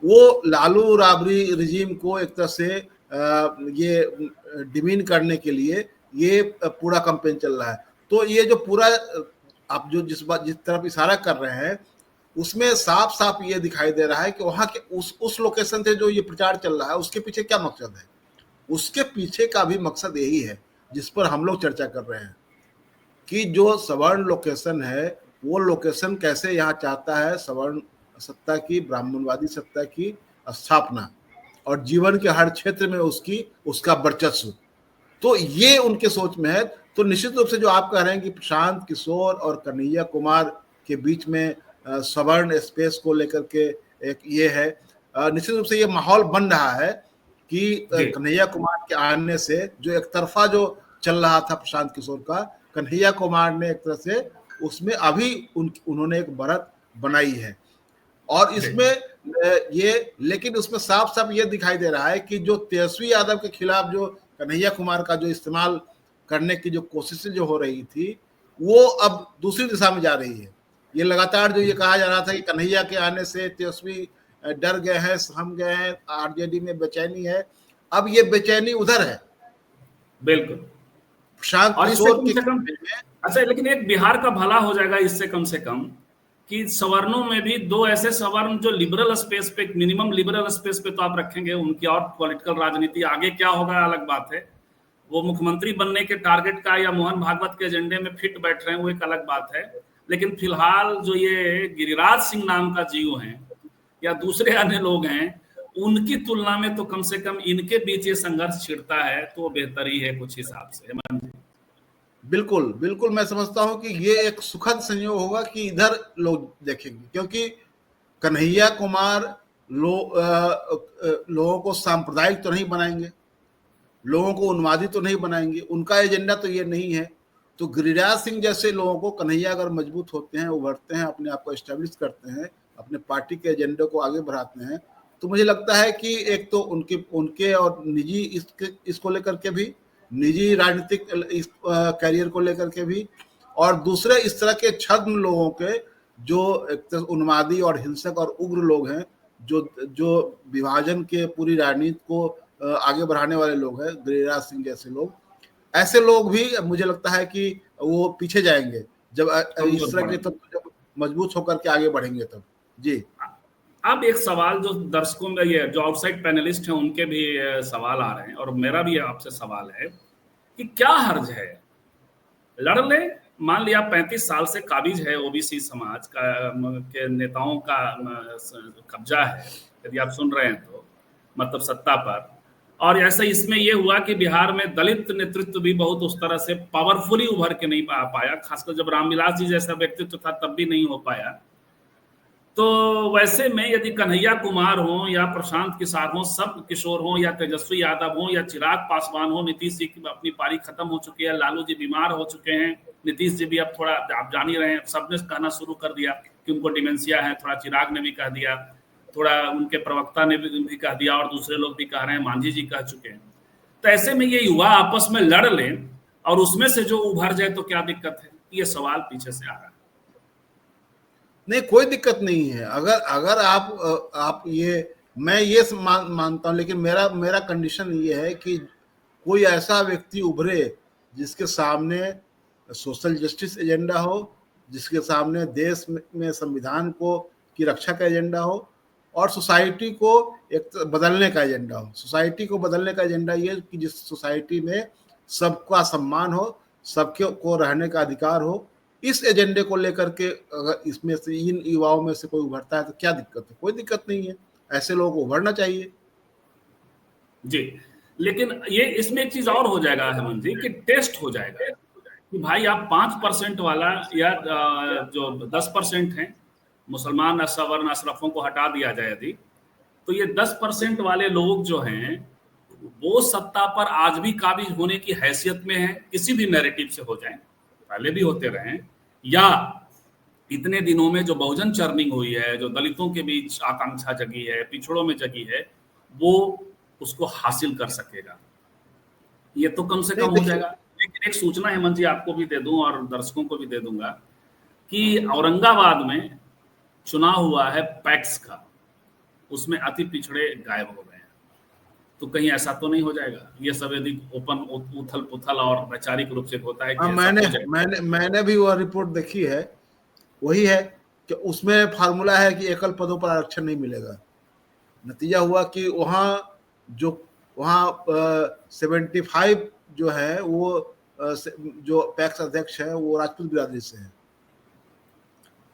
वो लालू राबड़ी रिजीम को एक तरह से ये डिमीन करने के लिए ये पूरा कैंपेन चल रहा है। तो ये जो पूरा आप जो जिस तरफ इशारा कर रहे हैं उसमें साफ साफ ये दिखाई दे रहा है कि वहां के उस लोकेशन से जो ये प्रचार चल रहा है उसके पीछे क्या मकसद है। उसके पीछे का भी मकसद यही है जिस पर हम लोग चर्चा कर रहे हैं कि जो सवर्ण लोकेशन है वो लोकेशन कैसे यहाँ चाहता है सवर्ण सत्ता की, ब्राह्मणवादी सत्ता की स्थापना और जीवन के हर क्षेत्र में उसका वर्चस्व। तो ये उनके सोच में है। तो निश्चित रूप से जो आप कह रहे हैं कि प्रशांत किशोर और कन्हैया कुमार के बीच में सवर्ण स्पेस को लेकर के एक ये है, निश्चित रूप से ये माहौल बन रहा है कि कन्हैया कुमार के आने से जो एक तरफा जो चल रहा था प्रशांत किशोर का, कन्हैया कुमार ने एक तरह से उसमें अभी उन्होंने एक बढ़त बनाई है। और इसमें ये, लेकिन उसमें साफ साफ ये दिखाई दे रहा है कि जो तेजस्वी यादव के खिलाफ जो कन्हैया कुमार का जो इस्तेमाल करने की जो कोशिशें जो हो रही थी वो अब दूसरी दिशा में जा रही है। ये लगातार जो ये कहा जा रहा था कि कन्हैया के आने से तेजस्वी डर गए हैं, सहम गए हैं, आरजेडी में बेचैनी है, अब ये बेचैनी उधर है। बिल्कुल प्रशांत किशोर अच्छा, लेकिन एक बिहार का भला हो जाएगा इससे कम से कम कि सवर्णों में भी दो ऐसे सवर्ण जो लिबरल स्पेस पे, मिनिमम लिबरल स्पेस पे तो आप रखेंगे, उनकी और पॉलिटिकल राजनीति आगे क्या होगा अलग बात है, वो मुख्यमंत्री बनने के टारगेट का या मोहन भागवत के एजेंडे में फिट बैठ रहे हैं, वो एक अलग बात है। लेकिन फिलहाल जो ये गिरिराज सिंह नाम का जीव हैं या दूसरे अन्य लोग हैं, उनकी तुलना में तो कम से कम इनके बीच ये संघर्ष छिड़ता है तो बेहतर ही है कुछ हिसाब से। बिल्कुल बिल्कुल, मैं समझता हूं कि ये एक सुखद संयोग होगा कि इधर लोग देखेंगे, क्योंकि कन्हैया कुमार लोगों को सांप्रदायिक तो नहीं बनाएंगे, लोगों को उन्मादी तो नहीं बनाएंगे, उनका एजेंडा तो ये नहीं है। तो गिरिराज सिंह जैसे लोगों को कन्हैया अगर मजबूत होते हैं, उभरते हैं, अपने आप को एस्टेब्लिश करते हैं, अपने पार्टी के एजेंडे को आगे बढ़ाते हैं, तो मुझे लगता है कि एक तो उनके और निजी इसको लेकर के भी, निजी राजनीतिक कैरियर को लेकर के भी, और दूसरे इस तरह के छद्म लोगों के जो उन्मादी और हिंसक और उग्र लोग हैं, जो विभाजन के पूरी राजनीति को आगे बढ़ाने वाले लोग हैं, गिरिराज सिंह जैसे लोग, ऐसे लोग भी मुझे लगता है कि वो पीछे जाएंगे जब इस तरह के जब मजबूत होकर के आगे बढ़ेंगे तब। जी, अब एक सवाल जो दर्शकों में, ये जो आउटसाइड पैनलिस्ट हैं उनके भी सवाल आ रहे हैं और मेरा भी आपसे सवाल है कि क्या हर्ज है, लड़ ले, मान लिया 35 साल से काबिज है ओबीसी समाज के नेताओं का कब्जा है, यदि आप सुन रहे हैं तो, मतलब सत्ता पर। और ऐसा इसमें यह हुआ कि बिहार में दलित नेतृत्व भी बहुत उस तरह से पावरफुली उभर के नहीं आ पाया, खासकर जब रामविलास जी जैसा व्यक्तित्व था तब भी नहीं हो पाया। तो वैसे में यदि कन्हैया कुमार हो या प्रशांत किशोर हो या तेजस्वी यादव हो या चिराग पासवान हो, नीतीश जी की अपनी पारी खत्म हो चुकी है, लालू जी बीमार हो चुके हैं, नीतीश जी भी अब थोड़ा आप जान ही रहे हैं, सबने कहना शुरू कर दिया कि उनको डिमेंशिया है, थोड़ा चिराग ने भी कह दिया, थोड़ा उनके प्रवक्ता ने भी कह दिया और दूसरे लोग भी कह रहे हैं, मांझी जी कह चुके हैं। तो ऐसे में ये युवा आपस में लड़ लें और उसमें से जो उभर जाए तो क्या दिक्कत है, ये सवाल पीछे से आ रहा है। नहीं, कोई दिक्कत नहीं है। अगर अगर आप ये, मैं ये मानता हूं, लेकिन मेरा मेरा कंडीशन ये है कि कोई ऐसा व्यक्ति उभरे जिसके सामने सोशल जस्टिस एजेंडा हो, जिसके सामने देश में संविधान को की रक्षा का एजेंडा हो और सोसाइटी को एक बदलने का एजेंडा हो। सोसाइटी को बदलने का एजेंडा ये कि जिस सोसाइटी में सबका सम्मान हो, सबके को रहने का अधिकार हो, इस एजेंडे को लेकर के अगर इसमें से इन युवाओं में से कोई उभरता है तो क्या दिक्कत है? कोई दिक्कत नहीं है, ऐसे लोगों को उभरना चाहिए। जी, लेकिन ये इसमें एक चीज और हो जाएगा हेमंत जी कि टेस्ट हो जाएगा कि भाई आप 5% वाला या जो 10% है मुसलमान सवर्ण अशरफों को हटा दिया जाए यदि, तो ये 10% वाले लोग जो हैं वो सत्ता पर आज भी काबिज होने की हैसियत में है, किसी भी नैरेटिव से हो जाए, पहले भी होते रहे, या इतने दिनों में जो बहुजन चर्निंग हुई है, जो दलितों के बीच आकांक्षा जगी है, पिछड़ों में जगी है, वो उसको हासिल कर सकेगा, ये तो कम से कम हो जाएगा। लेकिन एक सूचना हेमंत जी आपको भी दे दूं और दर्शकों को भी दे दूंगा कि औरंगाबाद में चुनाव हुआ है पैक्स का, उसमें अति पिछड़े गायब हो गए हैं, तो कहीं ऐसा तो नहीं हो जाएगा ये सब यदि ओपन उथल पुथल और वैचारिक रूप से होता है कि मैंने भी वह रिपोर्ट देखी है, वही है कि उसमें फार्मूला है कि एकल पदों पर आरक्षण नहीं मिलेगा। नतीजा हुआ कि वहाँ 75 जो है वो जो पैक्स अध्यक्ष है वो राजपूत बिरादरी से है,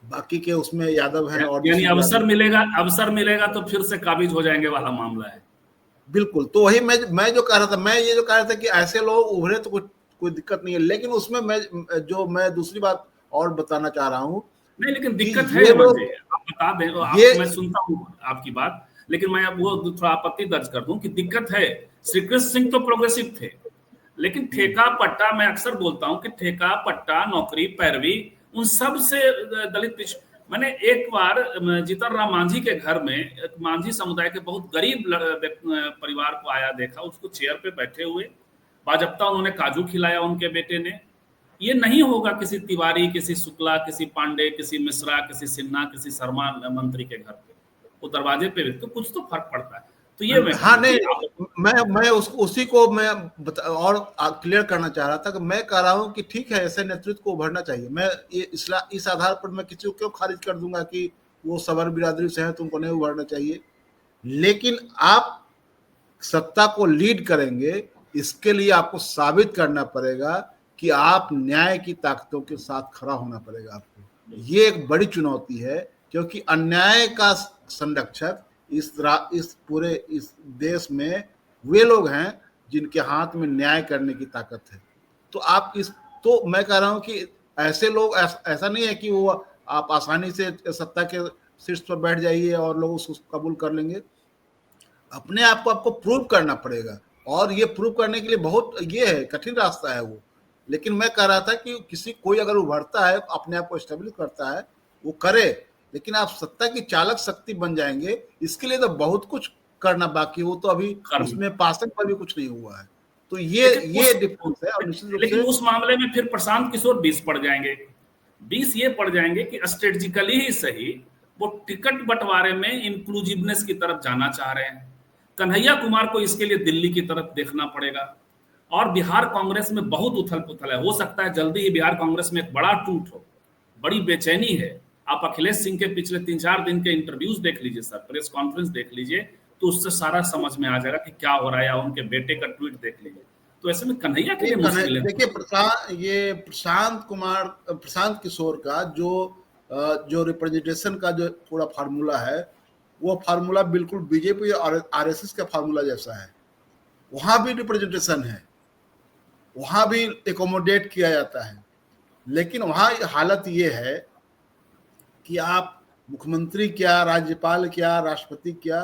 बाकी के उसमें यादव हैं। और यानी अवसर मिलेगा तो फिर से काबिज हो जाएंगे वाला मामला है। बिल्कुल, तो वही मैं जो कह रहा था कि ऐसे लोग उभरे तो कोई दिक्कत नहीं है, लेकिन उसमें मैं दूसरी बात और बताना चाह रहा हूँ। नहीं, लेकिन दिक्कत है आप बता दें, मैं सुनता हूँ आपकी बात, लेकिन मैं वो थोड़ा आपत्ति दर्ज कर दूं कि दिक्कत है। श्री कृष्ण सिंह तो प्रोग्रेसिव थे, लेकिन ठेका पट्टा, मैं अक्सर बोलता हूं कि ठेका पट्टा, नौकरी, पैरवी, उन सब से दलित मैंने एक बार जीतन राम मांझी के घर में मांझी समुदाय के बहुत गरीब परिवार को आया देखा, उसको चेयर पे बैठे हुए बाजप्ता उन्होंने काजू खिलाया उनके बेटे ने। ये नहीं होगा किसी तिवारी, किसी शुक्ला, किसी पांडे, किसी मिश्रा, किसी सिन्हा, किसी शर्मा मंत्री के घर पे, वो दरवाजे पे तो कुछ तो फर्क पड़ता है। तो ये मैं उसी को मैं और क्लियर करना चाह रहा था कि मैं कह रहा हूं कि ठीक है, ऐसे नेतृत्व को उभरना चाहिए। मैं इस आधार पर मैं किसी को क्यों खारिज कर दूंगा कि वो सवर बिरादरी से है तो उनको नहीं उभरना चाहिए। लेकिन आप सत्ता को लीड करेंगे, इसके लिए आपको साबित करना पड़ेगा कि आप न्याय की ताकतों के साथ खड़ा होना पड़ेगा आपको। ये एक बड़ी चुनौती है, क्योंकि अन्याय का संरक्षक इस पूरे इस देश में वे लोग हैं जिनके हाथ में न्याय करने की ताकत है। तो मैं कह रहा हूं कि ऐसे लोग ऐसा नहीं है कि वो आप आसानी से सत्ता के शीर्ष पर बैठ जाइए और लोग उसको कबूल कर लेंगे। अपने आप को आपको प्रूव करना पड़ेगा, और ये प्रूव करने के लिए बहुत ये है, कठिन रास्ता है वो। लेकिन मैं कह रहा था कि कोई अगर उभरता है, अपने आप को स्टेबलिश करता है, वो करे, लेकिन आप सत्ता की चालक शक्ति बन जाएंगे, इसके लिए तो बहुत कुछ करना बाकी है। वो तो अभी उसमें पासन पर भी कुछ नहीं हुआ है। तो ये डिफरेंस है। और निश्चित रूप से लेकिन उस मामले में फिर प्रशांत किशोर 20 पड़ जाएंगे, 20 ये पड़ जाएंगे कि स्ट्रेटेजिकली ही सही वो टिकट बंटवारे में इंक्लूसिवनेस की तरफ जाना चाह रहे हैं। कन्हैया कुमार को इसके लिए दिल्ली की तरफ देखना पड़ेगा। और बिहार कांग्रेस में बहुत उथल पुथल है, हो सकता है जल्दी ही बिहार कांग्रेस में एक बड़ा टूट हो, बड़ी बेचैनी है। आप अखिलेश सिंह के पिछले 3-4 दिन के इंटरव्यूज देख लीजिए सर, प्रेस कॉन्फ्रेंस देख लीजिए, तो उससे सारा समझ में आ जाएगा कि क्या हो रहा है, या उनके बेटे का ट्वीट देख लीजिए। तो ऐसे में कन्हैया के लिए मुश्किल है। देखिए प्रशांत किशोर का जो रिप्रेजेंटेशन का जो पूरा फार्मूला है, वो फार्मूला बिल्कुल बीजेपी और आरएसएस का फार्मूला जैसा है। वहां भी रिप्रेजेंटेशन है, वहां भी एकोमोडेट किया जाता है, लेकिन वहां हालत ये है कि आप मुख्यमंत्री क्या, राज्यपाल क्या, राष्ट्रपति क्या,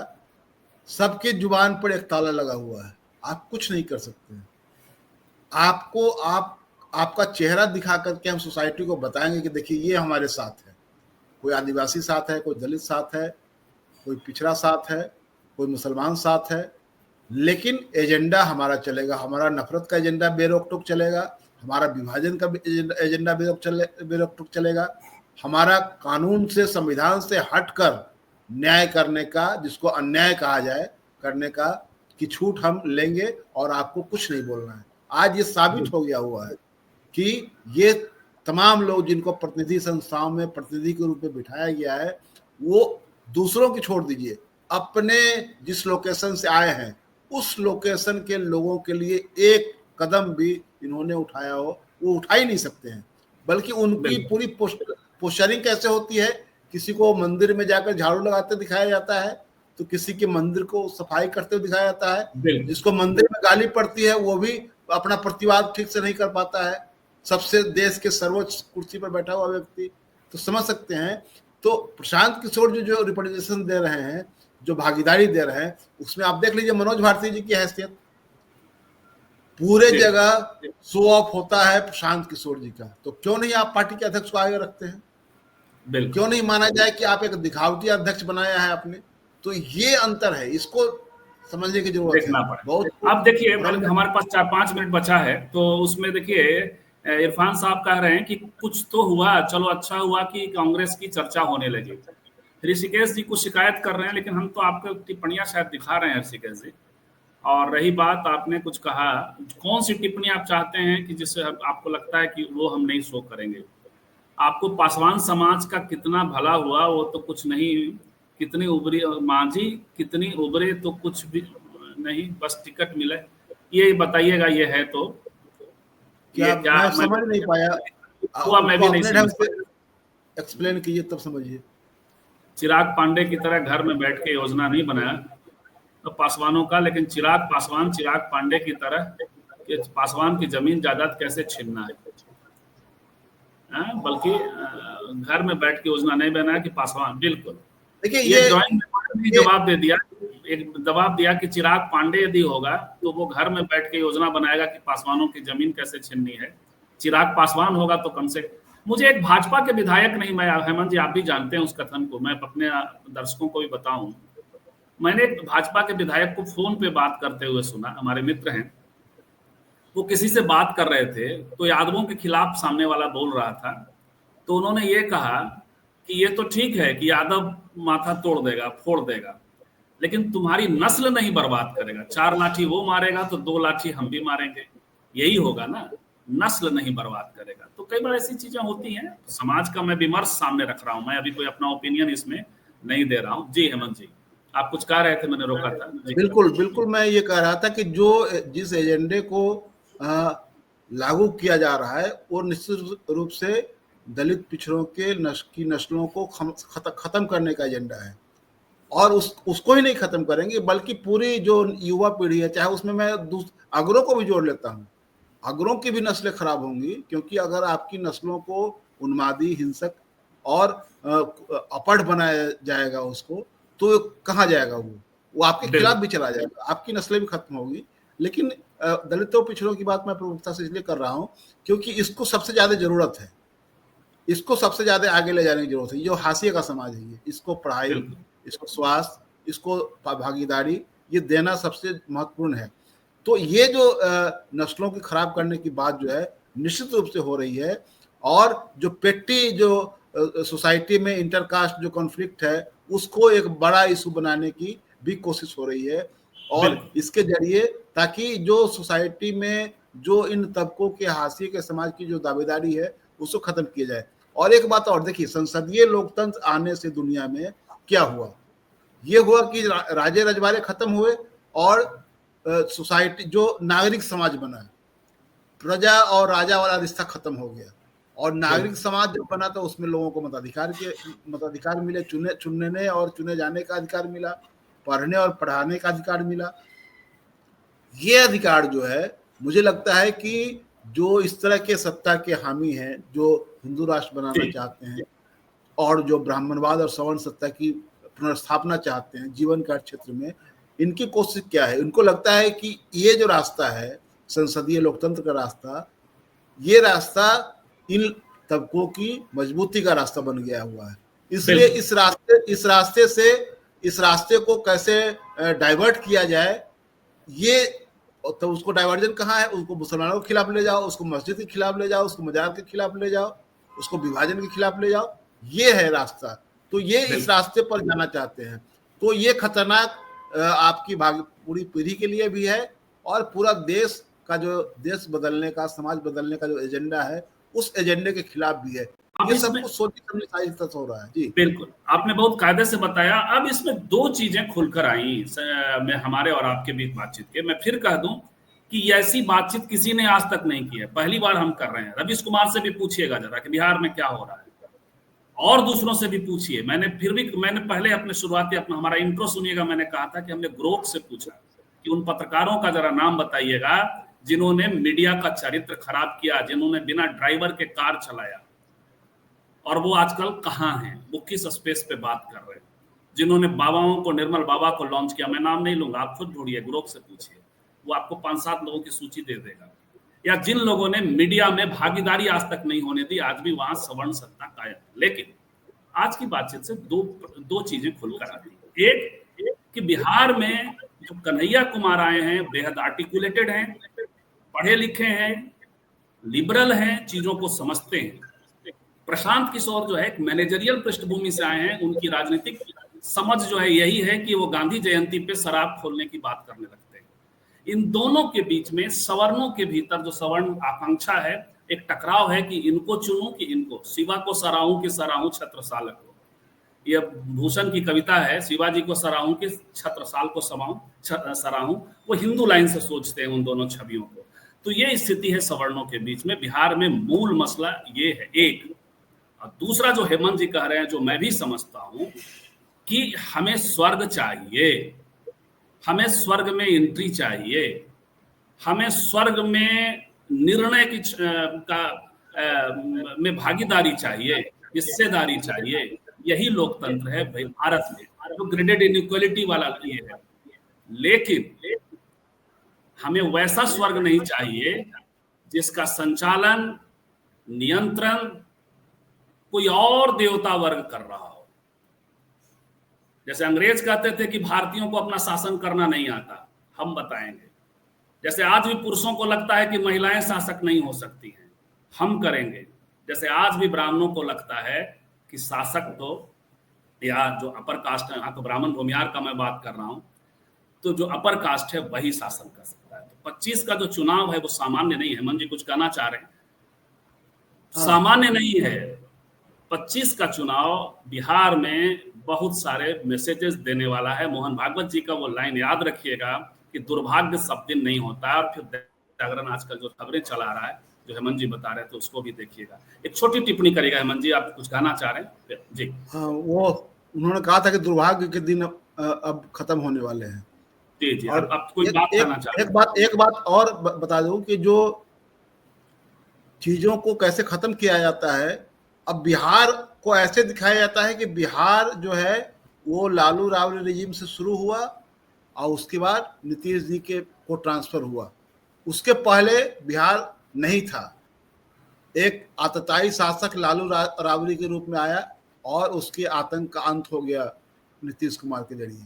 सबके जुबान पर एक ताला लगा हुआ है। आप कुछ नहीं कर सकते हैं। आपको आपका चेहरा दिखा करके हम सोसाइटी को बताएंगे कि देखिए ये हमारे साथ है, कोई आदिवासी साथ है, कोई दलित साथ है, कोई पिछड़ा साथ है, कोई मुसलमान साथ है, लेकिन एजेंडा हमारा चलेगा। हमारा नफरत का एजेंडा बेरोक टोक चलेगा, हमारा विभाजन का एजेंडा बेरोक टोक चलेगा, हमारा कानून से, संविधान से हटकर न्याय करने का, जिसको अन्याय कहा जाए, करने का की छूट हम लेंगे और आपको कुछ नहीं बोलना है। आज ये साबित हो गया हुआ है कि ये तमाम लोग जिनको प्रतिनिधि संस्थाओं में प्रतिनिधि के रूप में बिठाया गया है, वो दूसरों की छोड़ दीजिए, अपने जिस लोकेशन से आए हैं उस लोकेशन के लोगों के लिए एक कदम भी इन्होंने उठाया हो, वो उठा ही नहीं सकते हैं। बल्कि उनकी पूरी पोस्टरिंग कैसे होती है, किसी को मंदिर में जाकर झाड़ू लगाते दिखाया जाता है, तो किसी के मंदिर को सफाई करते हुए दिखाया जाता है, जिसको मंदिर में गाली पड़ती है वो भी अपना प्रतिवाद ठीक से नहीं कर पाता है, सबसे देश के सर्वोच्च कुर्सी पर बैठा हुआ व्यक्ति। तो समझ सकते हैं। तो प्रशांत किशोर जो रिप्रेजेंटेशन दे रहे हैं, जो भागीदारी दे रहे हैं, उसमें आप देख लीजिए मनोज भारती जी की हैसियत, पूरे जगह शो ऑफ होता है प्रशांत किशोर जी का। तो क्यों नहीं आप पार्टी के अध्यक्ष को आगे रखते हैं? क्यों नहीं माना जाए कि आप एक दिखावटी अध्यक्ष बनाया है आपने? तो ये अंतर है, इसको समझने की जरूरत है बहुत। अब देखिए हमारे पास 4-5 मिनट बचा है, तो उसमें देखिए इरफान साहब कह रहे हैं कि कुछ तो हुआ, चलो अच्छा हुआ कि कांग्रेस की चर्चा होने लगी। ऋषिकेश जी को शिकायत कर रहे हैं, लेकिन हम तो आपको टिप्पणियां शायद दिखा रहे हैं ऋषिकेश जी। और रही बात, आपने कुछ कहा, कौन सी टिप्पणी आप चाहते हैं कि जिससे आपको लगता है कि वो हम नहीं शो करेंगे? आपको पासवान समाज का कितना भला हुआ वो तो कुछ नहीं, कितनी उभरी मांझी कितनी उभरे तो कुछ भी नहीं, बस टिकट मिले, ये बताइएगा। ये है तो क्या, मैं समझ नहीं पाया, हुआ मैं भी नहीं समझ पाया, एक्सप्लेन कीजिए तब समझिए। चिराग पांडे की तरह घर में बैठ के योजना नहीं बनाया तो पासवानों का, लेकिन चिराग पांडे की तरह कि पासवान की जमीन जायदाद कैसे छीनना है, बल्कि घर में बैठ के योजना नहीं बनाया कि पासवान। बिल्कुल देखिए ये ज्वाइंट ने जवाब दे दिया, एक दबाव दिया कि चिराग पांडे यदि होगा तो वो घर में बैठ के योजना बनाएगा कि पासवानों की जमीन कैसे छीननी है। चिराग पासवान होगा तो कम से, मुझे एक भाजपा के विधायक नहीं, मैं हेमंत जी आप भी जानते हैं उस कथन को, मैं अपने दर्शकों को भी बताऊं, मैंने एक भाजपा के विधायक को फोन पे बात करते हुए सुना, हमारे मित्र हैं, वो किसी से बात कर रहे थे तो यादवों के खिलाफ सामने वाला बोल रहा था, तो उन्होंने ये कहा कि ये तो ठीक है कि यादव माथा तोड़ देगा, फोड़ देगा, लेकिन तुम्हारी नस्ल नहीं बर्बाद करेगा। 4 लाठी वो मारेगा तो 2 लाठी हम भी मारेंगे, यही होगा ना, नस्ल नहीं बर्बाद करेगा। तो कई बार ऐसी चीजें होती हैं, समाज का मैं विमर्श सामने रख रहा हूं, मैं अभी कोई अपना ओपिनियन इसमें नहीं दे रहा हूं। जी हेमंत जी आप कुछ कह रहे थे, मैंने रोका था। बिल्कुल मैं ये कह रहा था कि जो जिस एजेंडे को लागू किया जा रहा है वो निश्चित रूप से दलित पिछड़ों के नस्लों को खत्म करने का एजेंडा है, और उसको ही नहीं खत्म करेंगे बल्कि पूरी जो युवा पीढ़ी है, चाहे उसमें मैं अगरों को भी जोड़ लेता हूँ, अगरों की भी नस्लें खराब होंगी, क्योंकि अगर आपकी नस्लों को उन्मादी, हिंसक और अपढ़ बनाया जाएगा उसको, तो कहाँ जाएगा वो आपके खिलाफ भी चला जाएगा, आपकी नस्लें भी खत्म होगी। लेकिन दलितों पिछड़ों की बात मैं प्रमुखता से इसलिए कर रहा हूँ क्योंकि इसको सबसे ज्यादा जरूरत है, इसको सबसे ज्यादा आगे ले जाने की जरूरत है। जो हाशिए का समाज है, इसको पढ़ाई, इसको स्वास्थ्य, इसको भागीदारी, ये देना सबसे महत्वपूर्ण है। तो ये जो नस्लों की खराब करने की बात जो है निश्चित रूप से हो रही है, और जो पेटी जो सोसाइटी में इंटरकास्ट जो कॉन्फ्लिक्ट है उसको एक बड़ा इशू बनाने की भी कोशिश हो रही है, और इसके जरिए ताकि जो सोसाइटी में जो इन तबकों के हाशिए के समाज की जो दावेदारी है उसको खत्म किया जाए। और एक बात और देखिए, संसदीय लोकतंत्र आने से दुनिया में क्या हुआ, ये हुआ कि राजे रजवाड़े खत्म हुए और सोसाइटी जो नागरिक समाज बना, प्रजा और राजा वाला रिश्ता खत्म हो गया, और नागरिक समाज जब बना तो उसमें लोगों को मताधिकार मिले, चुनने और चुने जाने का अधिकार मिला, पढ़ने और पढ़ाने का अधिकार मिला। ये अधिकार जो है, मुझे लगता है कि जो इस तरह के सत्ता के हामी हैं, जो हिंदू राष्ट्र बनाना चाहते हैं, और जो ब्राह्मणवाद और सवर्ण सत्ता की पुनर्स्थापना चाहते हैं जीवन का क्षेत्र में, इनकी कोशिश क्या है? उनको लगता है कि ये जो रास्ता है संसदीय लोकतंत्र का रास्ता, ये रास्ता इन तबकों की मजबूती का रास्ता बन गया हुआ है। इसलिए इस रास्ते को कैसे डाइवर्ट किया जाए, ये तो उसको डाइवर्जन कहाँ है? उसको मुसलमानों के खिलाफ ले जाओ, उसको मस्जिद के खिलाफ ले जाओ, उसको मजार के खिलाफ ले जाओ, उसको विभाजन के खिलाफ ले जाओ, ये है रास्ता। तो ये इस रास्ते पर जाना चाहते हैं। तो ये खतरनाक आपकी पूरी पीढ़ी के लिए भी है, और पूरा देश का जो देश बदलने का, समाज बदलने का जो एजेंडा है, उस एजेंडे के खिलाफ भी है। ये सब कुछ सोच समझ साजिश हो रहा है। जी बिल्कुल, आपने बहुत कायदे से बताया। अब इसमें दो चीजें खुलकर आई मैं हमारे और आपके बीच बातचीत के। मैं फिर कह दूं कि ऐसी बातचीत किसी ने आज तक नहीं की है, पहली बार हम कर रहे हैं। रवीश कुमार से भी पूछिएगा जरा कि बिहार में क्या हो रहा है, और दूसरों से भी पूछिए। मैंने पहले अपने शुरुआती हमारा इंट्रो सुनिएगा, मैंने कहा था कि हमने ग्रोथ से पूछा कि उन पत्रकारों का जरा नाम बताइएगा जिन्होंने मीडिया का चरित्र खराब किया, जिन्होंने बिना ड्राइवर के कार चलाया, और वो आजकल कहाँ हैं, वो किस स्पेस पे बात कर रहे हैं, जिन्होंने बाबाओं को, निर्मल बाबा को लॉन्च किया। मैं नाम नहीं लूंगा, आप खुद ढूंढिए, ग्रुप से पूछिए, वो आपको 5-7 लोगों की सूची दे देगा। या जिन लोगों ने मीडिया में भागीदारी आज तक नहीं होने दी, आज भी वहां सवर्ण सत्ता कायम। लेकिन आज की बातचीत से दो चीजें खुलकर आती। एक कि बिहार में जो कन्हैया कुमार आए हैं, बेहद आर्टिकुलेटेड हैं, पढ़े लिखे हैं, लिबरल हैं, चीजों को समझते हैं। प्रशांत किशोर जो है एक मैनेजरियल पृष्ठभूमि से आए हैं, उनकी राजनीतिक समझ जो है यही है कि वो गांधी जयंती पे शराब खोलने की बात करने लगते हैं। इन दोनों के बीच में सवर्णों के भीतर जो सवर्ण आकांक्षा है, एक टकराव है कि इनको चुनूं कि इनको, शिवा को सराहूं कि सराहूं छत्रसाल को। यह भूषण की कविता है, शिवाजी को सराहूं कि छत्रसाल को सराहूं। वो हिंदू लाइन से सोचते हैं उन दोनों छवियों को। तो ये स्थिति है सवर्णों के बीच में। बिहार में मूल मसला ये है एक। और दूसरा जो हेमंत जी कह रहे हैं, जो मैं भी समझता हूं कि हमें स्वर्ग चाहिए, हमें स्वर्ग में एंट्री चाहिए, हमें स्वर्ग में निर्णय की में भागीदारी चाहिए, हिस्सेदारी चाहिए। यही लोकतंत्र है भाई भारत में, जो ग्रेडेड इनइक्वालिटी वाला ये है। लेकिन हमें वैसा स्वर्ग नहीं चाहिए जिसका संचालन, नियंत्रण कोई और देवता वर्ग कर रहा हो। जैसे अंग्रेज कहते थे कि भारतीयों को अपना शासन करना नहीं आता, हम बताएंगे। जैसे आज भी पुरुषों को लगता है कि महिलाएं शासक नहीं हो सकती हैं, हम करेंगे। जैसे आज भी ब्राह्मणों को लगता है कि शासक तो, या जो अपर कास्ट है, यहाँ तो ब्राह्मण भूमिहार का मैं बात कर रहा हूं, तो जो अपर कास्ट है वही शासन कर सकता है। तो 25 का जो चुनाव है वो सामान्य नहीं है। हेमंत जी कुछ कहना चाह रहे हैं? सामान्य नहीं है। 25 का चुनाव बिहार में बहुत सारे मैसेजेस देने वाला है। मोहन भागवत जी का वो लाइन याद रखिएगा कि दुर्भाग्य सब दिन नहीं होता है। और फिर जागरण आजकल जो खबरें चला रहा है, जो हेमंत जी बता रहे थे, उसको भी देखिएगा। एक छोटी टिप्पणी करिएगा हेमंत जी, आप कुछ कहना चाह रहे हैं? जी हाँ, वो उन्होंने कहा था कि दुर्भाग्य के दिन अब खत्म होने वाले हैं। जी जी, और अब कोई बात कहना चाह रहे हैं? एक बात और बता दूं कि जो चीजों को कैसे खत्म किया जाता है, अब बिहार को ऐसे दिखाया जाता है कि बिहार जो है वो लालू राबड़ी रेजिम से शुरू हुआ और उसके बाद नीतीश जी के को ट्रांसफर हुआ। उसके पहले बिहार नहीं था। एक आतताई शासक लालू राबड़ी के रूप में आया और उसके आतंक का अंत हो गया नीतीश कुमार के जरिए।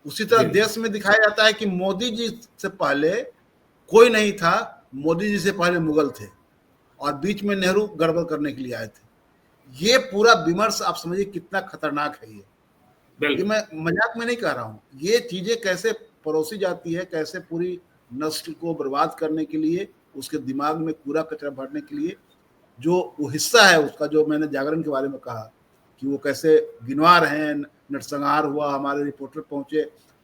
उसी तरह देश में दिखाया जाता है कि मोदी जी से पहले कोई नहीं था, मोदी जी से पहले मुगल थे और बीच में नेहरू गड़बड़ करने के लिए आए थे। ये पूरा विमर्श आप समझिए कितना खतरनाक है। ये मैं मजाक में नहीं कह रहा हूँ। ये चीजें कैसे परोसी जाती है, कैसे पूरी नस्ल को बर्बाद करने के लिए, उसके दिमाग में कूड़ा कचरा भरने के लिए जो वो हिस्सा है उसका, जो मैंने जागरण के बारे में कहा कि वो कैसे गिनवा रहे हैं, नरसंहार हुआ, हमारे रिपोर्टर पहुंचे,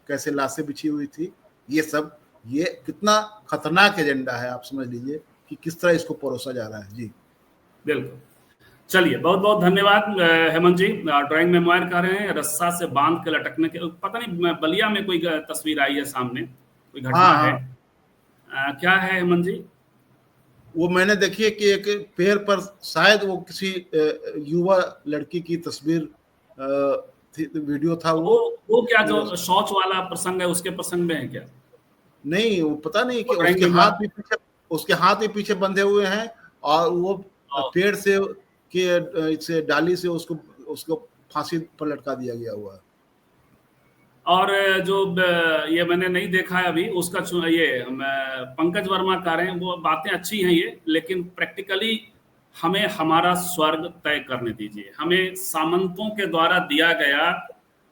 कैसे लाशें बिछी हुई थी, ये सब, ये कितना खतरनाक एजेंडा है। आप समझ लीजिए कि किस तरह इसको परोसा जा रहा है। जी बिल्कुल। चलिए, बहुत बहुत धन्यवाद हेमंत जी। ड्राइंग मेमोयर कर रहे हैं, रस्सा से बांध के लटकने के, पता नहीं बलिया में कोई तस्वीर आई है सामने, कोई घटना है? क्या है हेमंत जी? वो मैंने देखी है कि एक पेड़ पर शायद वो किसी युवा लड़की की तस्वीर वीडियो था वो क्या जो शौच वाला प्रसंग है उसके प्रसंग में है क्या? नहीं, वो पता नहीं कि उसके हाथ भी पीछे बंधे हुए हैं और वो पेड़ से डाली से उसको फांसी पर लटका दिया गया हुआ है। और जो ये मैंने नहीं देखा है अभी उसका, ये पंकज वर्मा कह रहे हैं, वो बातें अच्छी हैं ये, लेकिन प्रैक्टिकली हमें हमारा स्वर्ग तय करने दीजिए। हमें सामंतों के द्वारा दिया गया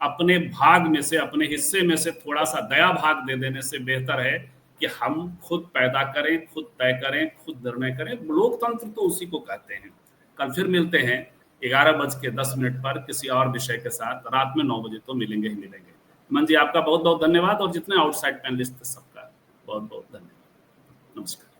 अपने भाग में से, अपने हिस्से में से थोड़ा सा दया भाग दे देने से बेहतर है कि हम खुद पैदा करें, खुद तय करें, खुद निर्णय करें। लोकतंत्र तो उसी को कहते हैं। कल फिर मिलते हैं 11:10 पर किसी और विषय के साथ। रात में 9 बजे तो मिलेंगे ही मिलेंगे। मन जी, आपका बहुत बहुत धन्यवाद, और जितने आउटसाइड पैनलिस्ट थे सबका बहुत बहुत धन्यवाद। नमस्कार।